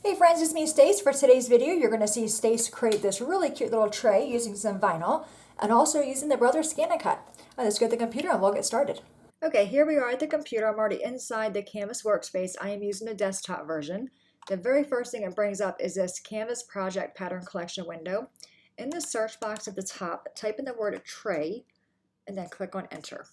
Hey friends, it's me Stace. For today's video, you're going to see Stace create this really cute little tray using some vinyl and also using the Brother scanncut. Let's go to the computer and we'll get started. Okay, here we are at the computer. I'm already inside the Canvas workspace. I am using the desktop version. The very first thing it brings up is this Canvas Project Pattern Collection window. In the search box at the top, type in the word tray and then click on enter.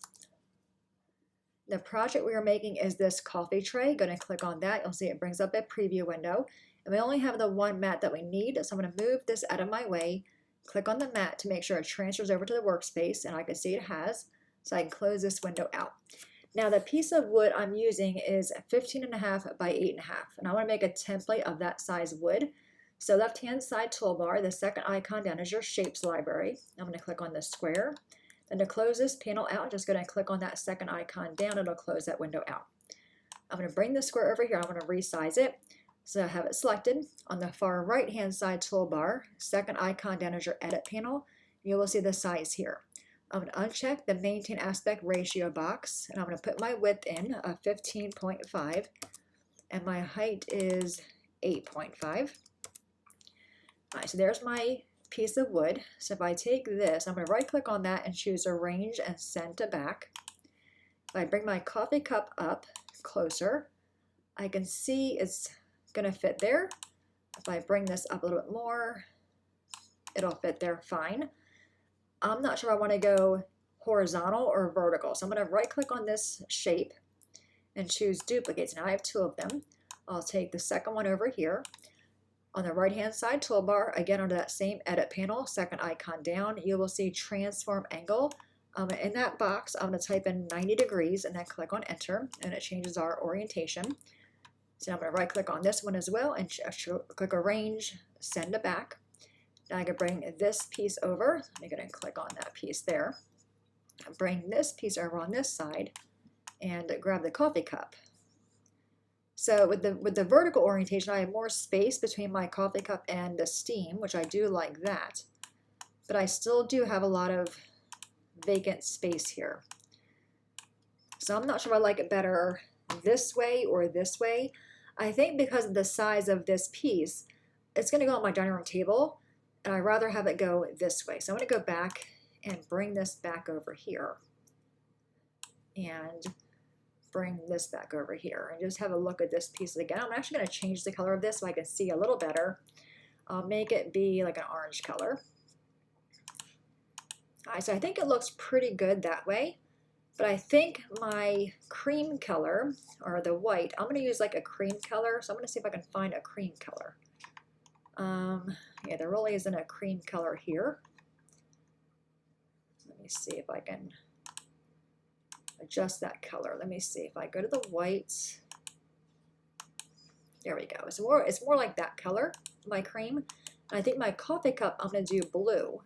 The project we are making is this coffee tray. Going to click on that. You'll see it brings up a preview window. And we only have the one mat that we need, so I'm going to move this out of my way, click on the mat to make sure it transfers over to the workspace, and I can see it has, so I can close this window out. Now the piece of wood I'm using is 15.5 by 8.5, and I want to make a template of that size wood. So left-hand side toolbar, the second icon down is your shapes library. I'm going to click on the square. Then to close this panel out, I'm just going to click on that second icon down. It'll close that window out. I'm going to bring the square over here. I'm going to resize it. So I have it selected. On the far right hand side toolbar, second icon down is your edit panel. You will see the size here. I'm going to uncheck the maintain aspect ratio box, and I'm going to put my width in of 15.5 and my height is 8.5. All right, so there's my piece of wood. So if I take this, I'm going to right click on that and choose arrange and send to back. If I bring my coffee cup up closer, I can see it's going to fit there. If I bring this up a little bit more, it'll fit there fine. I'm not sure I want to go horizontal or vertical, so I'm going to right click on this shape and choose duplicate. So now I have two of them. I'll take the second one over here. On the right hand side toolbar, again under that same edit panel, second icon down, you will see transform angle. In that box, I'm going to type in 90 degrees and then click on enter, and it changes our orientation. So I'm going to right click on this one as well and click arrange, send to back. Now I can bring this piece over. Let me go ahead and click on that piece there. Bring this piece over on this side and grab the coffee cup. So with the vertical orientation, I have more space between my coffee cup and the steam, which I do like that. But I still do have a lot of vacant space here. So I'm not sure if I like it better this way or this way. I think because of the size of this piece, it's going to go on my dining room table, and I'd rather have it go this way. So I'm going to go back and bring this back over here and bring this back over here and just have a look at this piece again. I'm actually going to change the color of this so I can see a little better. I'll make it be like an orange color. All right, so I think it looks pretty good that way. But I think my cream color, or the white, I'm going to use like a cream color. So I'm going to see if I can find a cream color. Yeah, there really isn't a cream color here. Let me see if I can adjust that color. Let me see if I go to the whites. There we go. It's more like that color, my cream. And I think my coffee cup, I'm going to do blue.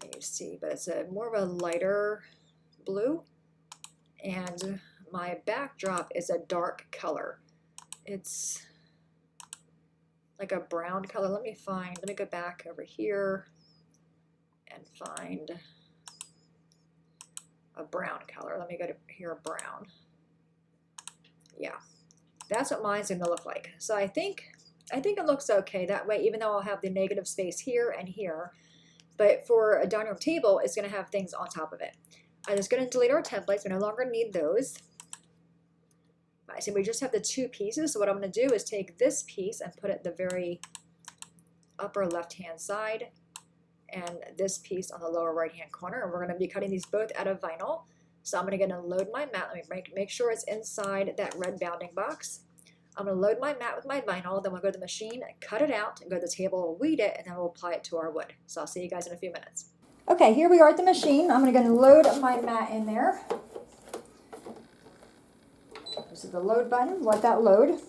Let me see, but it's more of a lighter blue, and my backdrop is a dark color. It's like a brown color. Let me go back over here and find a brown color. Let me go to here, brown. Yeah, that's what mine's going to look like. So I think it looks okay that way, even though I'll have the negative space here and here. But for a dining room table, it's going to have things on top of it. I'm just going to delete our templates. We no longer need those. All right, so we just have the two pieces. So what I'm going to do is take this piece and put it at the very upper left-hand side, and this piece on the lower right-hand corner. And we're going to be cutting these both out of vinyl. So I'm going to load my mat. Let me make sure it's inside that red bounding box. I'm going to load my mat with my vinyl. Then we'll go to the machine, cut it out, and go to the table, weed it, and then we'll apply it to our wood. So I'll see you guys in a few minutes. Okay, here we are at the machine. I'm going to load my mat in there. This is the load button. Let that load.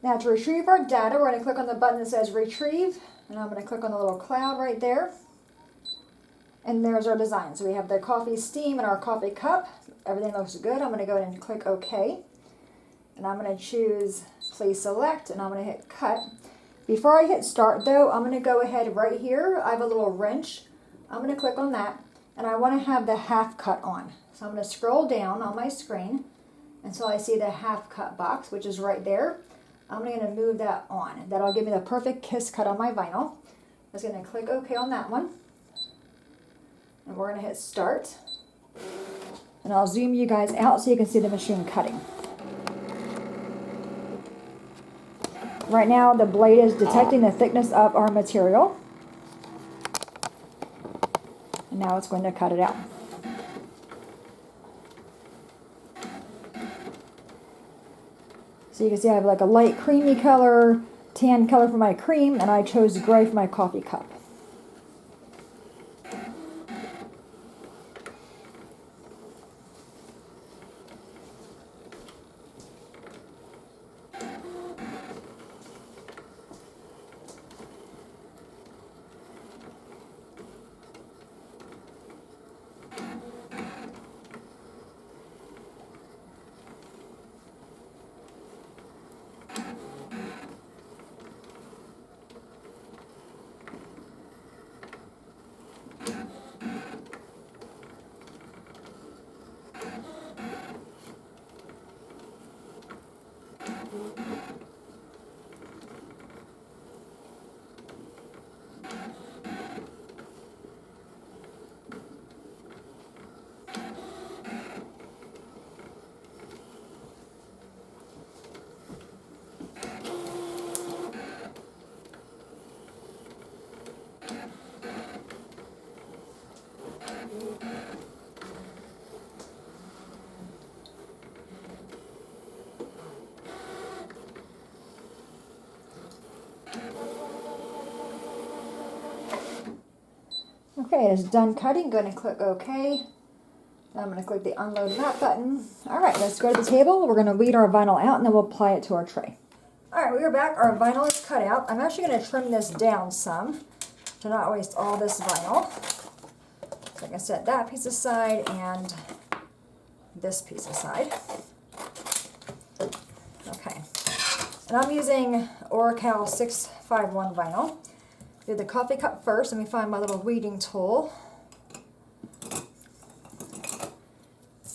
Now to retrieve our data, we're going to click on the button that says retrieve, and I'm going to click on the little cloud right there. And there's our design. So we have the coffee steam and our coffee cup. Everything looks good. I'm going to go ahead and click OK. And I'm going to choose please select, and I'm going to hit cut. Before I hit start though, I'm going to go ahead right here. I have a little wrench. I'm going to click on that. and I want to have the half cut on. So I'm going to scroll down on my screen until I see the half cut box, which is right there. I'm going to move that on. That'll give me the perfect kiss cut on my vinyl. I'm just going to click OK on that one. And we're going to hit start. And I'll zoom you guys out so you can see the machine cutting. Right now the blade is detecting the thickness of our material. And now it's going to cut it out. So you can see I have like a light creamy color, tan color for my cream, and I chose gray for my coffee cup. Okay, it's done cutting. Go ahead and click OK. Now I'm going to click the unload map button. Alright, let's go to the table. We're going to weed our vinyl out and then we'll apply it to our tray. Alright, we are back. Our vinyl is cut out. I'm actually going to trim this down some to not waste all this vinyl. So I can set that piece aside and this piece aside. Okay. And I'm using Oracal 651 vinyl. Do the coffee cup first. Let me find my little weeding tool.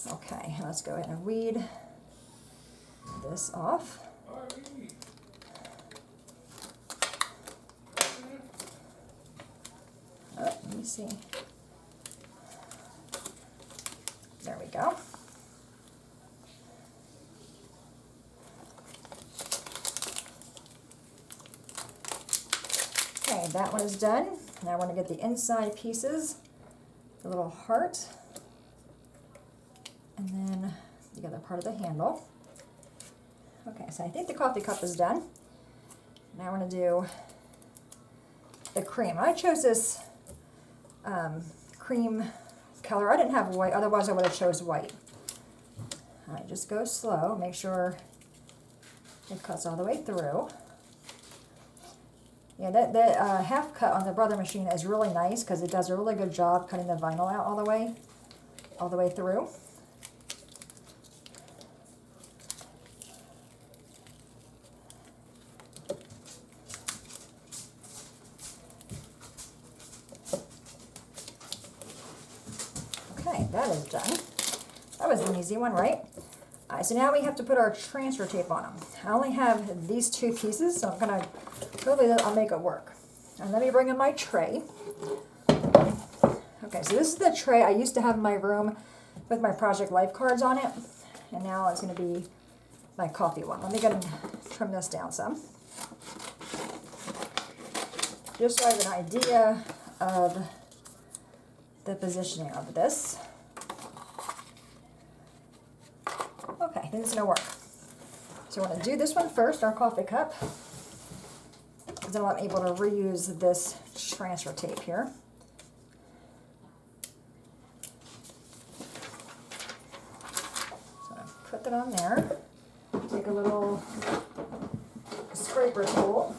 Okay, let's go ahead and weed this off. Oh, let me see. There we go. Okay, that one is done. Now I want to get the inside pieces, the little heart, and then the other part of the handle. Okay, so I think the coffee cup is done. Now I want to do the cream. I chose this cream color. I didn't have white, otherwise I would have chose white. All right, just go slow. Make sure it cuts all the way through. Yeah, that half cut on the Brother machine is really nice because it does a really good job cutting the vinyl out all the way through. Okay, that is done. That was an easy one, right? All right, so now we have to put our transfer tape on them. I only have these two pieces, so I'm gonna, hopefully I'll make it work. And let me bring in my tray. Okay, so this is the tray I used to have in my room with my Project Life cards on it. And now it's gonna be my coffee one. Let me go and trim this down some. Just so I have an idea of the positioning of this. Okay, I think it's gonna work. So I want to do this one first, our coffee cup, because then I'm able to reuse this transfer tape here. So I put that on there. Take a little scraper tool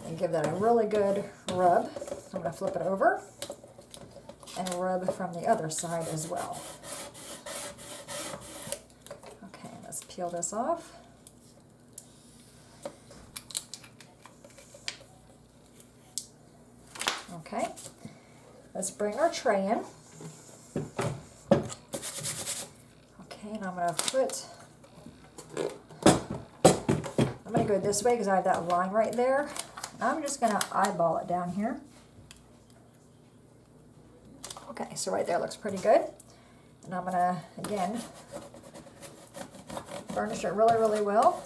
and give that a really good rub. I'm going to flip it over and rub from the other side as well. Okay, let's peel this off. Okay, let's bring our tray in. Okay, and I'm going to go this way because I have that line right there. And I'm just going to eyeball it down here. Okay, so right there looks pretty good. And I'm going to, again, burnish it really, really well.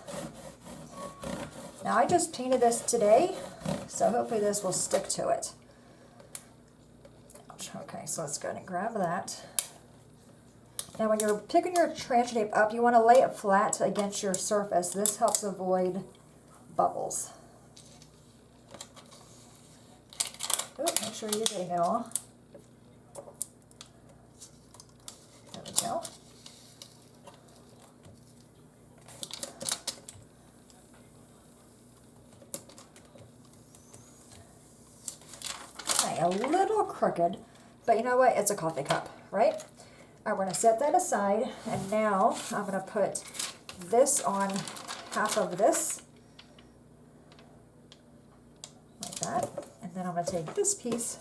Now I just painted this today, so hopefully this will stick to it. Okay, so let's go ahead and grab that. Now when you're picking your transfer tape up, you want to lay it flat against your surface. This helps avoid bubbles. Ooh, make sure you're getting it all. There we go. Okay, a little crooked, but you know what? It's a coffee cup, right? I'm going to set that aside, and now I'm going to put this on half of this, like that, and then I'm going to take this piece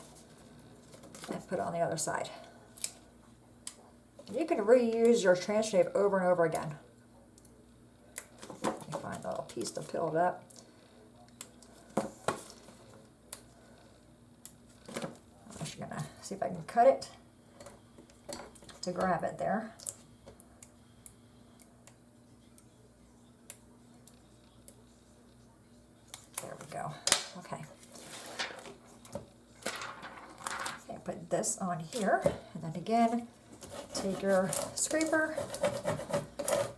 and put it on the other side. You can reuse your transfer tape over and over again. Let me find a little piece to peel it up. I'm just going to see if I can cut it to grab it there. There we go. Okay. Okay, put this on here, and then again, take your scraper,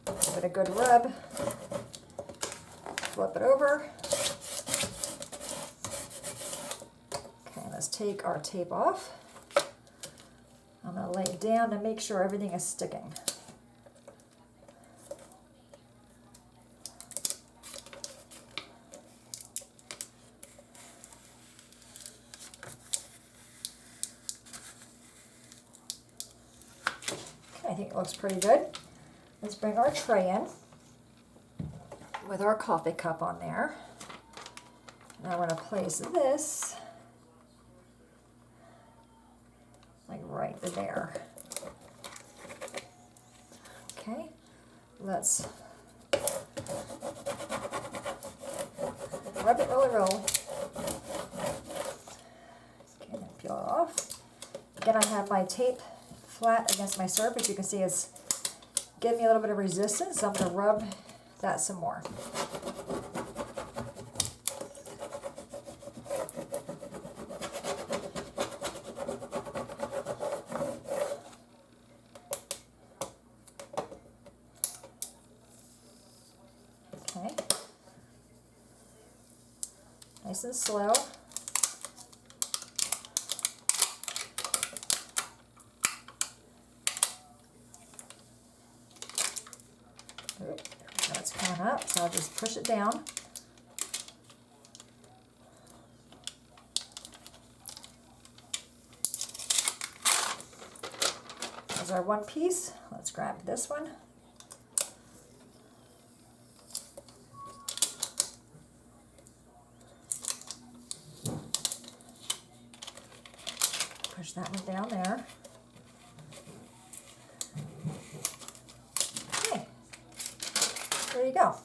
give it a good rub, flip it over. Okay, let's take our tape off. I'm going to lay it down to make sure everything is sticking. Okay, I think it looks pretty good. Let's bring our tray in with our coffee cup on there. Now we're going to place this like right there. Okay, let's rub it really. Okay, then peel it off. Again, I have my tape flat against my surface. You can see it's giving me a little bit of resistance, so I'm going to rub that some more. Okay. Nice and slow. It's coming up, so I'll just push it down. There's our one piece. Let's grab this one. Push that one down there. Okay, there you go.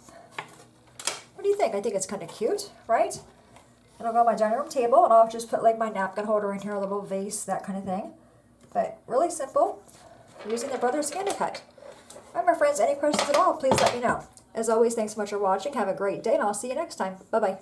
What do you think? I think it's kind of cute, right? It'll go on my dining room table, and I'll just put like my napkin holder in here, a little vase, that kind of thing. But really simple, using the Brothers scanncut. All right, my friends, any questions at all, please let me know. As always, thanks so much for watching. Have a great day, and I'll see you next time. Bye-bye.